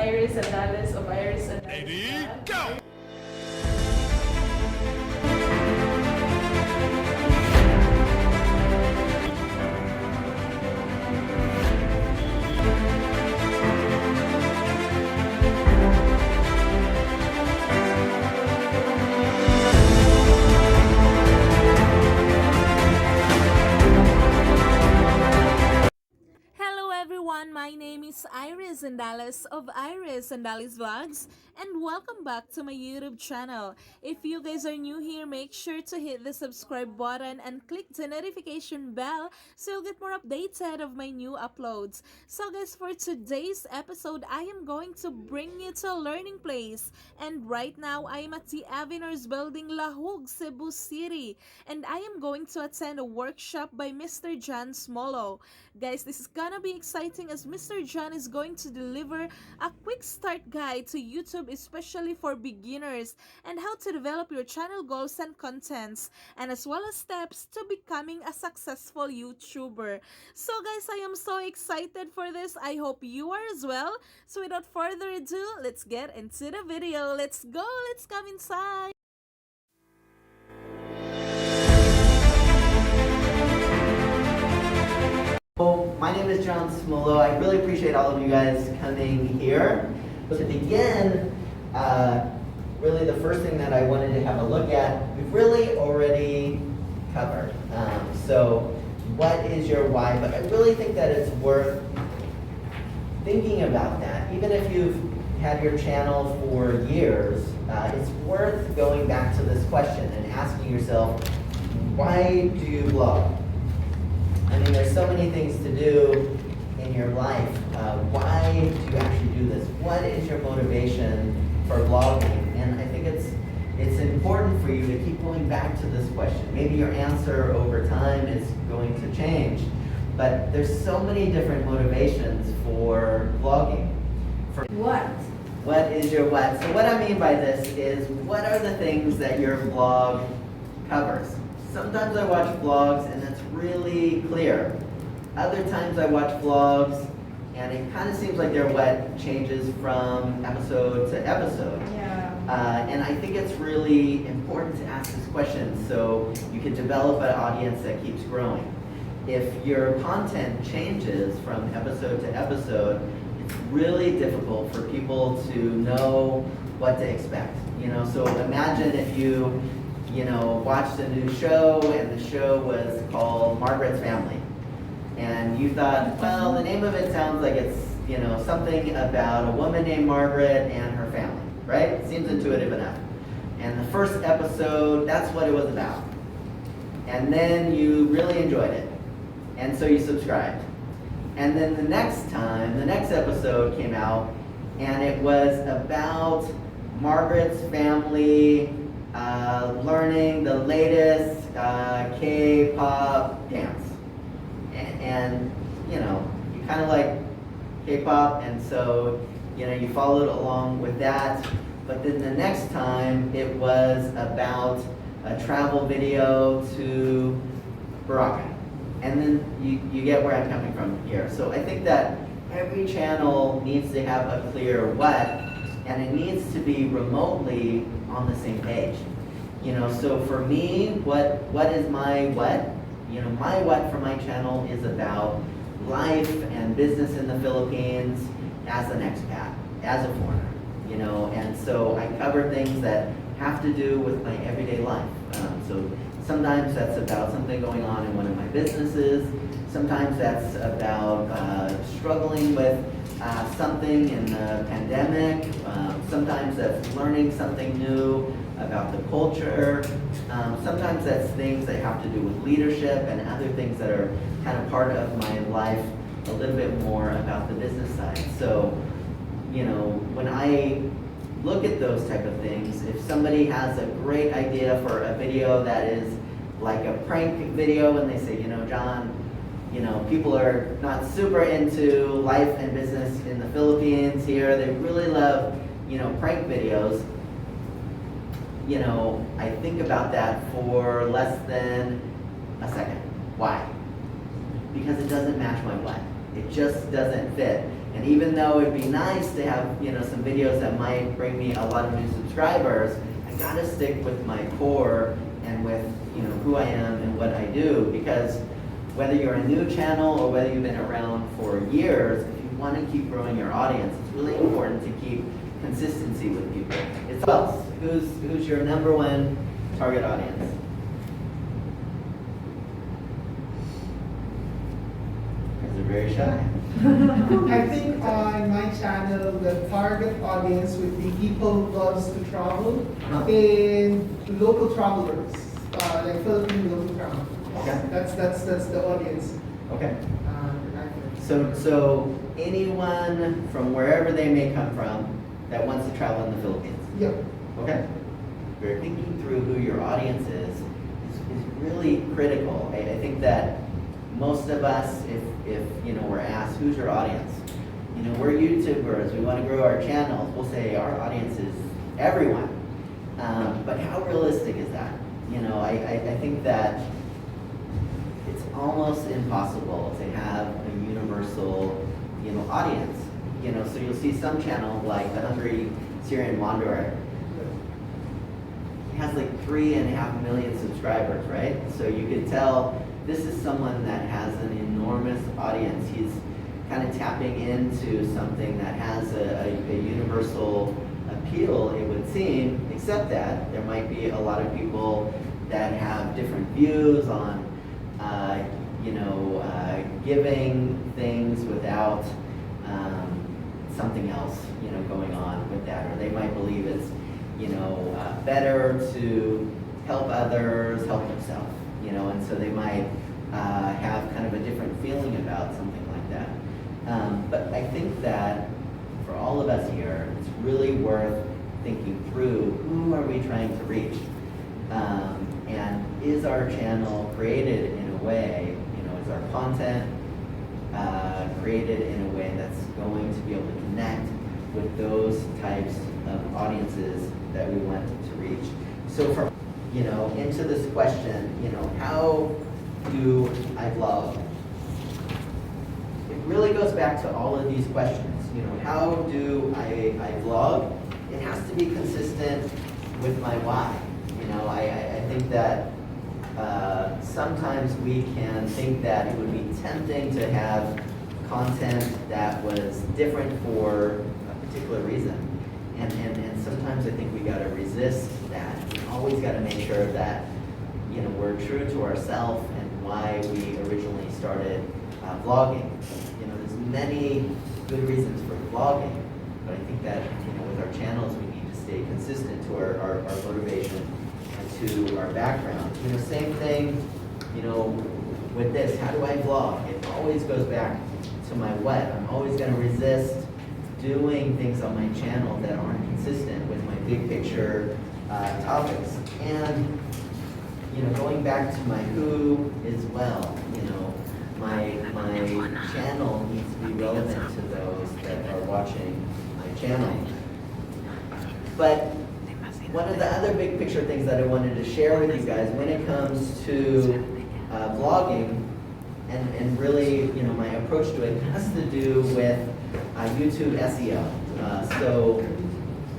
Iris and Dallas of Iris and Dallas. Ready, go! Hello everyone, my name is Iris and Dallas of Iris and Dallas Vlogs, and welcome back to my YouTube channel. If you guys are new here, make sure to hit the subscribe button and click the notification bell so you'll get more updated of my new uploads. So guys, for today's episode, I am going to bring you to a learning place, and right now I am at the Aveners Building, Lahug, Cebu City, and I am going to attend a workshop by Mr. John Smulo. Guys, this is gonna be exciting as Mr. John is going to deliver a quick start guide to YouTube, especially for beginners, and how to develop your channel goals and contents, and as well as steps to becoming a successful YouTuber. So guys, I am so excited for this. I hope you are as well. So without further ado, let's get into the video. Let's go, let's come inside. My name is John Smulo. I really appreciate all of you guys coming here. To begin, really the first thing that I wanted to have a look at, we've really already covered. So what is your why? But I really think that it's worth thinking about that. Even if you've had your channel for years, it's worth going back to this question and asking yourself, why do you blog? I mean, there's so many things to do in your life. Why do you actually do this? What is your motivation for blogging? And I think it's important for you to keep going back to this question. Maybe your answer over time is going to change, but there's so many different motivations for blogging. For What? what is your what? So what I mean by this is, what are the things that your blog covers? Sometimes I watch vlogs and it's really clear. Other times I watch vlogs and it kind of seems like their what changes from episode to episode. Yeah. And I think it's really important to ask this question so you can develop an audience that keeps growing. If your content changes from episode to episode, it's really difficult for people to know what to expect. So imagine if you watched a new show and the show was called Margrette's Family. And you thought, well, the name of it sounds like it's, something about a woman named Margrette and her family, right? Seems intuitive enough. And the first episode, that's what it was about. And then you really enjoyed it. And so you subscribed. And then the next episode came out and it was about Margrette's family learning the latest K-pop dance. And you kind of like K-pop, and so you followed along with that. But then the next time it was about a travel video to Baraka. And then you get where I'm coming from here. So I think that every channel needs to have a clear what, and it needs to be remotely on the same page. So for me, what is my what? My what for my channel is about life and business in the Philippines as an expat, as a foreigner. And so I cover things that have to do with my everyday life. So sometimes that's about something going on in one of my businesses. Sometimes that's about struggling with something in the pandemic. Sometimes that's learning something new about the culture. Sometimes that's things that have to do with leadership and other things that are kind of part of my life, a little bit more about the business side. So, when I look at those type of things, if somebody has a great idea for a video that is like a prank video and they say, John, people are not super into life and business in the Philippines here. They really love, prank videos. I think about that for less than a second. Why? Because it doesn't match my what. It just doesn't fit. And even though it'd be nice to have, some videos that might bring me a lot of new subscribers, I gotta stick with my core and with, who I am and what I do, because whether you're a new channel or whether you've been around for years, if you want to keep growing your audience, it's really important to keep consistency with people. It's else. Who's your number one target audience? Because they're very shy. I think on my channel, the target audience would be people who loves to travel and local travelers, like Philippine local travelers. Okay. That's the audience. Okay. So anyone from wherever they may come from that wants to travel in the Philippines. Yep. Okay. You're thinking through who your audience is really critical. I think that most of us, if we're asked, who's your audience? We're YouTubers, we want to grow our channels. We'll say our audience is everyone. But how realistic is that? I think that it's almost impossible to have a universal, audience. So you'll see some channel like the Hungry Syrian Wanderer. He has like 3.5 million subscribers, right? So you could tell this is someone that has an enormous audience. He's kind of tapping into something that has a universal appeal, it would seem, except that there might be a lot of people that have different views on giving things without something else, going on with that. Or they might believe it's, better to help others, help themselves, and so they might have kind of a different feeling about something like that. But I think that for all of us here, it's really worth thinking through, who are we trying to reach? And is our channel created in a way, is our content created in a way that's going to be able to connect with those types of audiences that we want to reach? So from, into this question, how do I vlog? It really goes back to all of these questions. How do I vlog? It has to be consistent with my why. I think that sometimes we can think that it would be tempting to have content that was different for a particular reason. And sometimes I think we gotta resist that. We always gotta make sure that, we're true to ourselves and why we originally started vlogging. There's many good reasons for vlogging, but I think that, with our channels, we need to stay consistent to our motivation and to our background. Same thing, with this, how do I vlog? It always goes back to my what. I'm always gonna resist doing things on my channel that aren't consistent with my big picture topics. And, going back to my who as well, my channel needs to be relevant to those that are watching my channel. But one of the other big picture things that I wanted to share with you guys when it comes to vlogging and really, my approach to it has to do with YouTube SEO.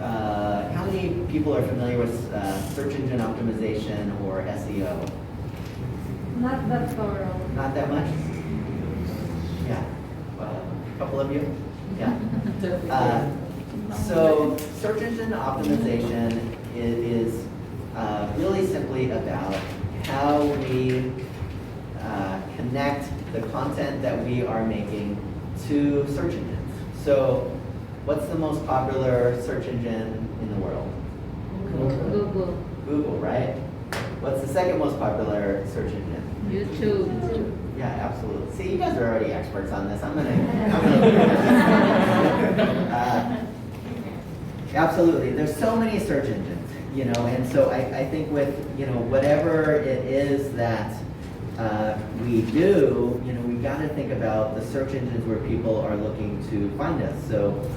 How many people are familiar with search engine optimization or SEO? Not that thorough. Not that much? Yeah. A couple of you? Yeah. So search engine optimization is really simply about how we connect the content that we are making to search engines. So what's the most popular search engine in the world? Google. Google, right? What's the second most popular search engine? YouTube. Yeah, absolutely. See, you guys are already experts on this. I'm gonna absolutely. There's so many search engines, and so I think with, whatever it is that we do, we gotta think about the search engines where people are looking to find us. So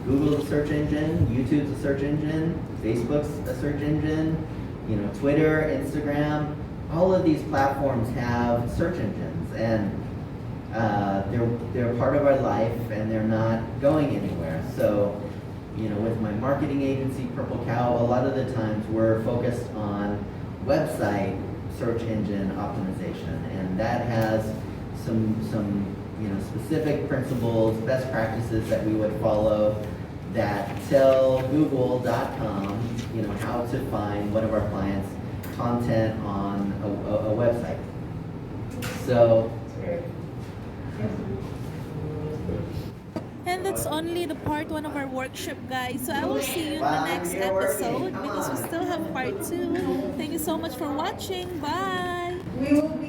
Google's a search engine, YouTube's a search engine, Facebook's a search engine, Twitter, Instagram, all of these platforms have search engines. And they're part of our life and they're not going anywhere. So, you know, with my marketing agency, Purple Cow, a lot of the times we're focused on website search engine optimization, and that has some you know, specific principles, best practices that we would follow that tell Google.com, you know, how to find one of our clients' content on a website. So, And that's only the part 1 of our workshop, guys. So I will see you in the next episode because we still have part 2. Thank you so much for watching. Bye! We will be